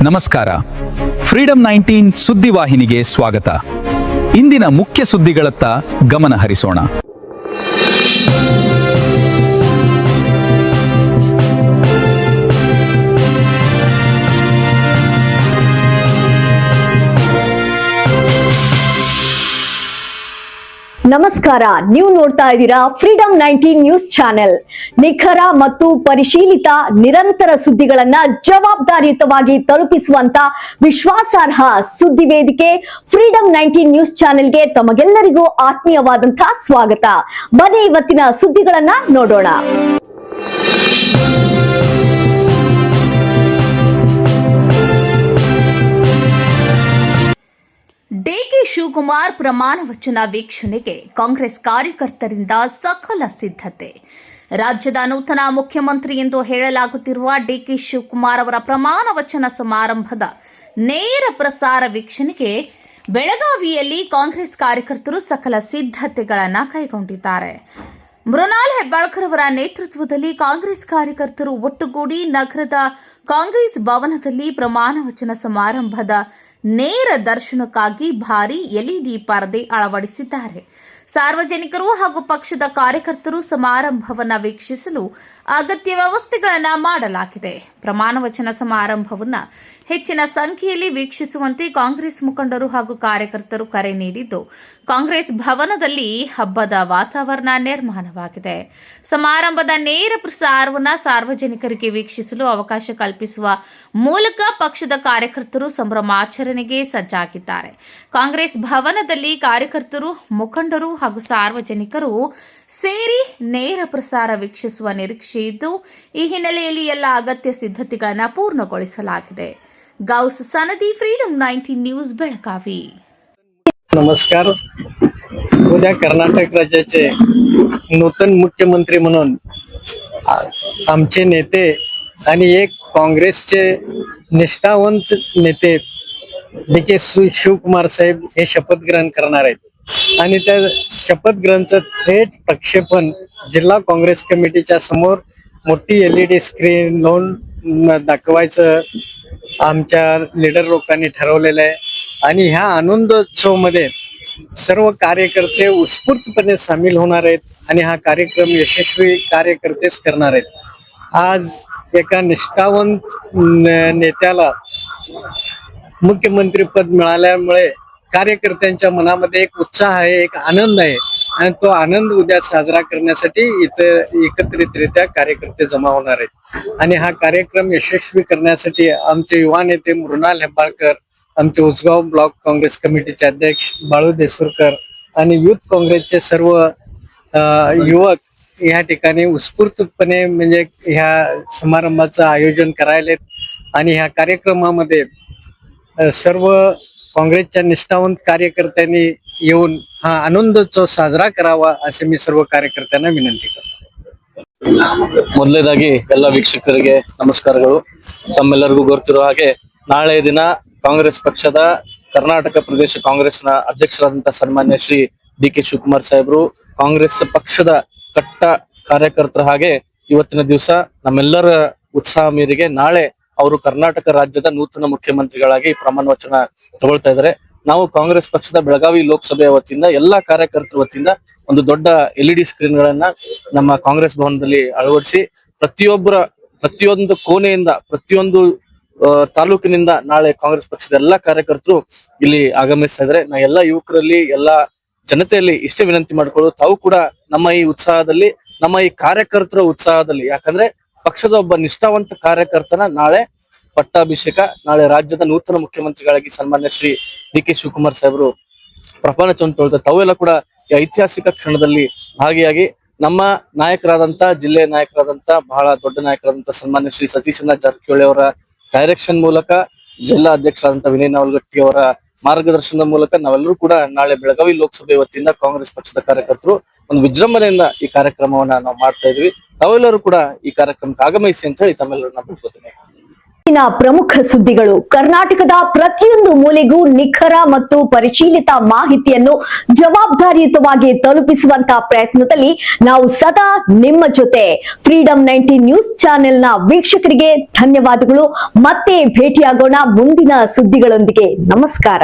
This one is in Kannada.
ನಮಸ್ಕಾರ. ಫ್ರೀಡಂ 19 ಸುದ್ದಿವಾಹಿನಿಗೆ ಸ್ವಾಗತ. ಇಂದಿನ ಮುಖ್ಯ ಸುದ್ದಿಗಳತ್ತ ಗಮನ ಹರಿಸೋಣ. ನಮಸ್ಕಾರ, ನೀವು ನೋಡ್ತಾ ಇದ್ದೀರಾ ಫ್ರೀಡಂ 19 ನ್ಯೂಸ್ ಚಾನೆಲ್. ನಿಖರ ಮತ್ತು ಪರಿಶೀಲಿತ ನಿರಂತರ ಸುದ್ದಿಗಳನ್ನ ಜವಾಬ್ದಾರಿಯುತವಾಗಿ ತಲುಪಿಸುವಂತ ವಿಶ್ವಾಸಾರ್ಹ ಸುದ್ದಿ ವೇದಿಕೆ ಫ್ರೀಡಂ 19 ನ್ಯೂಸ್ ಚಾನೆಲ್ಗೆ ತಮಗೆಲ್ಲರಿಗೂ ಆತ್ಮೀಯವಾದಂತಹ ಸ್ವಾಗತ. ಬನ್ನಿ ಇವತ್ತಿನ ಸುದ್ದಿಗಳನ್ನ ನೋಡೋಣ. ಡಿಕೆ ಶಿವಕುಮಾರ್ ಪ್ರಮಾಣ ವಚನ ವೀಕ್ಷಣೆಗೆ ಕಾಂಗ್ರೆಸ್ ಕಾರ್ಯಕರ್ತರಿಂದ ಸಕಲ ಸಿದ್ಧತೆ. ರಾಜ್ಯದ ನೂತನ ಮುಖ್ಯಮಂತ್ರಿ ಎಂದು ಹೇಳಲಾಗುತ್ತಿರುವ ಡಿಕೆ ಶಿವಕುಮಾರ್ ಅವರ ಪ್ರಮಾಣ ವಚನ ಸಮಾರಂಭದ ನೇರ ಪ್ರಸಾರ ವೀಕ್ಷಣೆಗೆ ಬೆಳಗಾವಿಯಲ್ಲಿ ಕಾಂಗ್ರೆಸ್ ಕಾರ್ಯಕರ್ತರು ಸಕಲ ಸಿದ್ಧತೆಗಳನ್ನು ಕೈಗೊಂಡಿದ್ದಾರೆ. ಮೃಣಾಲ್ ಹೆಬ್ಬಾಳ್ಕರ್ ಅವರ ನೇತೃತ್ವದಲ್ಲಿ ಕಾಂಗ್ರೆಸ್ ಕಾರ್ಯಕರ್ತರು ಒಟ್ಟುಗೂಡಿ ನಗರದ ಕಾಂಗ್ರೆಸ್ ಭವನದಲ್ಲಿ ಪ್ರಮಾಣ ವಚನ ಸಮಾರಂಭದ ನೇರ ದರ್ಶನಕ್ಕಾಗಿ ಭಾರೀ ಎಲ್ಇಡಿ ಪರದೆ ಅಳವಡಿಸಿದ್ದಾರೆ. ಸಾರ್ವಜನಿಕರು ಹಾಗೂ ಪಕ್ಷದ ಕಾರ್ಯಕರ್ತರು ಸಮಾರಂಭವನ್ನು ವೀಕ್ಷಿಸಲು ಅಗತ್ಯ ವ್ಯವಸ್ಥೆಗಳನ್ನು ಮಾಡಲಾಗಿದೆ. ಪ್ರಮಾಣ ವಚನ ಸಮಾರಂಭವನ್ನು ಹೆಚ್ಚಿನ ಸಂಖ್ಯೆಯಲ್ಲಿ ವೀಕ್ಷಿಸುವಂತೆ ಕಾಂಗ್ರೆಸ್ ಮುಖಂಡರು ಹಾಗೂ ಕಾರ್ಯಕರ್ತರು ಕರೆ ನೀಡಿದ್ದು, ಕಾಂಗ್ರೆಸ್ ಭವನದಲ್ಲಿ ಹಬ್ಬದ ವಾತಾವರಣ ನಿರ್ಮಾಣವಾಗಿದೆ. ಸಮಾರಂಭದ ನೇರ ಪ್ರಸಾರವನ್ನು ಸಾರ್ವಜನಿಕರಿಗೆ ವೀಕ್ಷಿಸಲು ಅವಕಾಶ ಕಲ್ಪಿಸುವ ಮೂಲಕ ಪಕ್ಷದ ಕಾರ್ಯಕರ್ತರು ಸಂಭ್ರಮಾಚರಣೆಗೆ ಸಜ್ಜಾಗಿದ್ದಾರೆ. ಕಾಂಗ್ರೆಸ್ ಭವನದಲ್ಲಿ ಕಾರ್ಯಕರ್ತರು, ಮುಖಂಡರು ಹಾಗೂ ಸಾರ್ವಜನಿಕರು ಸೇರಿ ನೇರ ಪ್ರಸಾರ ವೀಕ್ಷಿಸುವ ನಿರೀಕ್ಷೆ ಇದ್ದು, ಈ ಹಿನ್ನೆಲೆಯಲ್ಲಿ ಎಲ್ಲ ಅಗತ್ಯ ಸಿದ್ಧತೆಗಳನ್ನು ಪೂರ್ಣಗೊಳಿಸಲಾಗಿದೆ. गौस सनदी फ्रीडम 19 न्यूज बेळगावी. नमस्कार. उद्या कर्नाटक राज्याचे नूतन मुख्यमंत्री म्हणून आमचे नेते आणि एक काँग्रेसचे निष्ठावंत नेते डी.के. शिवकुमार साहेब हे शपथ ग्रहण करणार आहेत आणि त्या शपथ ग्रहणाचं थेट प्रक्षेपण जिल्हा काँग्रेस कमिटीच्या समोर मोठी एलईडी स्क्रीन लावून दाखवायचं आमच्या लीडर लोकांनी ठरवलेलं आहे. आणि ह्या आनंदोत्सव मध्ये सर्व कार्यकर्ते उत्स्फूर्तपणे सामील होणार आहेत आणि हा कार्यक्रम यशस्वी कार्यकर्तेच करणार आहेत. आज एका निष्ठावंत नेत्याला मुख्यमंत्री पद मिळाल्यामुळे कार्यकर्त्यांच्या मनामध्ये एक उत्साह आहे, एक आनंद आहे आणि तो आनंद उद्या साजरा करण्यासाठी इथं एकत्रितरित्या कार्यकर्ते जमा होणार आहेत. आणि हा कार्यक्रम यशस्वी करण्यासाठी आमचे युवा नेते मृणाल हेब्बाळकर, आमचे उसगाव ब्लॉक काँग्रेस कमिटीचे अध्यक्ष बाळू देसूरकर आणि युथ काँग्रेसचे सर्व युवक या ठिकाणी उत्स्फूर्तपणे म्हणजे ह्या समारंभाचं आयोजन करायलेत. आणि ह्या कार्यक्रमामध्ये सर्व काँग्रेसच्या निष्ठावंत कार्यकर्त्यांनी येऊन हा आनंदोत्सव साजरा करावा असे मी सर्व ಕಾರ್ಯಕರ್ತರನ್ನ ವಿನಂತಿ करतो. ಮೊದಲನೇದಾಗಿ ಎಲ್ಲ ವೀಕ್ಷಕರಿಗೆ ನಮಸ್ಕಾರಗಳು. ತಮ್ಮೆಲ್ಲರಿಗೂ ಗೊತ್ತಿರುವ ಹಾಗೆ ನಾಳೆ ದಿನ ಕಾಂಗ್ರೆಸ್ ಪಕ್ಷದ ಕರ್ನಾಟಕ ಪ್ರದೇಶ ಕಾಂಗ್ರೆಸ್ನ ಅಧ್ಯಕ್ಷರಾದಂತಹ ಸನ್ಮಾನ್ಯ ಶ್ರೀ ಡಿ.ಕೆ. ಶಿವಕುಮಾರ್ ಸಾಹೇಬರು ಕಾಂಗ್ರೆಸ್ ಪಕ್ಷದ ಕಟ್ಟ ಕಾರ್ಯಕರ್ತರ ಹಾಗೆ ಇವತ್ತಿನ ದಿವಸ ನಮ್ಮೆಲ್ಲರ ಉತ್ಸಾಹ ಮೇರೆಗೆ ನಾಳೆ ಅವರು ಕರ್ನಾಟಕ ರಾಜ್ಯದ ನೂತನ ಮುಖ್ಯಮಂತ್ರಿಗಳಾಗಿ ಪ್ರಮಾಣ ವಚನ ತಗೊಳ್ತಾ ಇದ್ದಾರೆ. ನಾವು ಕಾಂಗ್ರೆಸ್ ಪಕ್ಷದ ಬೆಳಗಾವಿ ಲೋಕಸಭೆಯ ವತಿಯಿಂದ ಎಲ್ಲಾ ಕಾರ್ಯಕರ್ತರ ವತಿಯಿಂದ ಒಂದು ದೊಡ್ಡ ಎಲ್ಇಡಿ ಸ್ಕ್ರೀನ್ ಗಳನ್ನ ನಮ್ಮ ಕಾಂಗ್ರೆಸ್ ಭವನದಲ್ಲಿ ಅಳವಡಿಸಿ ಪ್ರತಿಯೊಂದು ಕೋಣೆಯಿಂದ ಪ್ರತಿಯೊಂದು ತಾಲೂಕಿನಿಂದ ನಾಳೆ ಕಾಂಗ್ರೆಸ್ ಪಕ್ಷದ ಎಲ್ಲಾ ಕಾರ್ಯಕರ್ತರು ಇಲ್ಲಿ ಆಗಮಿಸ್ತಾ ಇದ್ದಾರೆ. ನಾ ಎಲ್ಲಾ ಯುವಕರಲ್ಲಿ ಎಲ್ಲಾ ಜನತೆಯಲ್ಲಿ ಇಷ್ಟೇ ವಿನಂತಿ ಮಾಡ್ಕೊಳ್ಳೋದು, ತಾವು ಕೂಡ ನಮ್ಮ ಈ ಉತ್ಸಾಹದಲ್ಲಿ, ನಮ್ಮ ಈ ಕಾರ್ಯಕರ್ತರ ಉತ್ಸಾಹದಲ್ಲಿ, ಯಾಕಂದ್ರೆ ಪಕ್ಷದ ಒಬ್ಬ ನಿಷ್ಠಾವಂತ ಕಾರ್ಯಕರ್ತನ ನಾಳೆ ಪಟ್ಟಾಭಿಷೇಕ, ನಾಳೆ ರಾಜ್ಯದ ನೂತನ ಮುಖ್ಯಮಂತ್ರಿಗಳಾಗಿ ಸನ್ಮಾನ್ಯ ಶ್ರೀ ಡಿ.ಕೆ. ಶಿವಕುಮಾರ್ ಸಾಹೇಬರು ಪ್ರಮಾಣವಚನ ತೊಗೊಳ್ತಾರೆ. ತಾವೆಲ್ಲ ಕೂಡ ಈ ಐತಿಹಾಸಿಕ ಕ್ಷಣದಲ್ಲಿ ಭಾಗಿಯಾಗಿ ನಮ್ಮ ನಾಯಕರಾದಂತ ಜಿಲ್ಲೆಯ ನಾಯಕರಾದಂತ ಬಹಳ ದೊಡ್ಡ ನಾಯಕರಾದಂತ ಸನ್ಮಾನ್ಯ ಶ್ರೀ ಸತೀಶಣ್ಣ ಜಾರಕಿಹೊಳಿ ಅವರ ಡೈರೆಕ್ಷನ್ ಮೂಲಕ, ಜಿಲ್ಲಾ ಅಧ್ಯಕ್ಷರಾದಂತ ವಿನಯ್ ನಾವಲ್ಗಟ್ಟಿ ಅವರ ಮಾರ್ಗದರ್ಶನದ ಮೂಲಕ ನಾವೆಲ್ಲರೂ ಕೂಡ ನಾಳೆ ಬೆಳಗಾವಿ ಲೋಕಸಭೆ ವತಿಯಿಂದ ಕಾಂಗ್ರೆಸ್ ಪಕ್ಷದ ಕಾರ್ಯಕರ್ತರು ಒಂದು ವಿಜೃಂಭಣೆಯಿಂದ ಈ ಕಾರ್ಯಕ್ರಮವನ್ನ ನಾವು ಮಾಡ್ತಾ ಇದ್ವಿ. ತಾವೆಲ್ಲರೂ ಕೂಡ ಈ ಕಾರ್ಯಕ್ರಮಕ್ಕೆ ಆಗಮಿಸಿ ಅಂತ ಹೇಳಿ ತಮ್ಮೆಲ್ಲರನ್ನ ಬಿಟ್ಕೋತೀನಿ. ಇವತ್ತಿನ ಪ್ರಮುಖ ಸುದ್ದಿಗಳು. ಕರ್ನಾಟಕದ ಪ್ರತಿಯೊಂದು ಮೂಲೆಗೂ ನಿಖರ ಮತ್ತು ಪರಿಶೀಲಿತ ಮಾಹಿತಿಯನ್ನು ಜವಾಬ್ದಾರಿಯುತವಾಗಿ ತಲುಪಿಸುವಂತ ಪ್ರಯತ್ನದಲ್ಲಿ ನಾವು ಸದಾ ನಿಮ್ಮ ಜೊತೆ. ಫ್ರೀಡಂ 19 ನ್ಯೂಸ್ ಚಾನೆಲ್ನ ವೀಕ್ಷಕರಿಗೆ ಧನ್ಯವಾದಗಳು. ಮತ್ತೆ ಭೇಟಿಯಾಗೋಣ ಮುಂದಿನ ಸುದ್ದಿಗಳೊಂದಿಗೆ. ನಮಸ್ಕಾರ.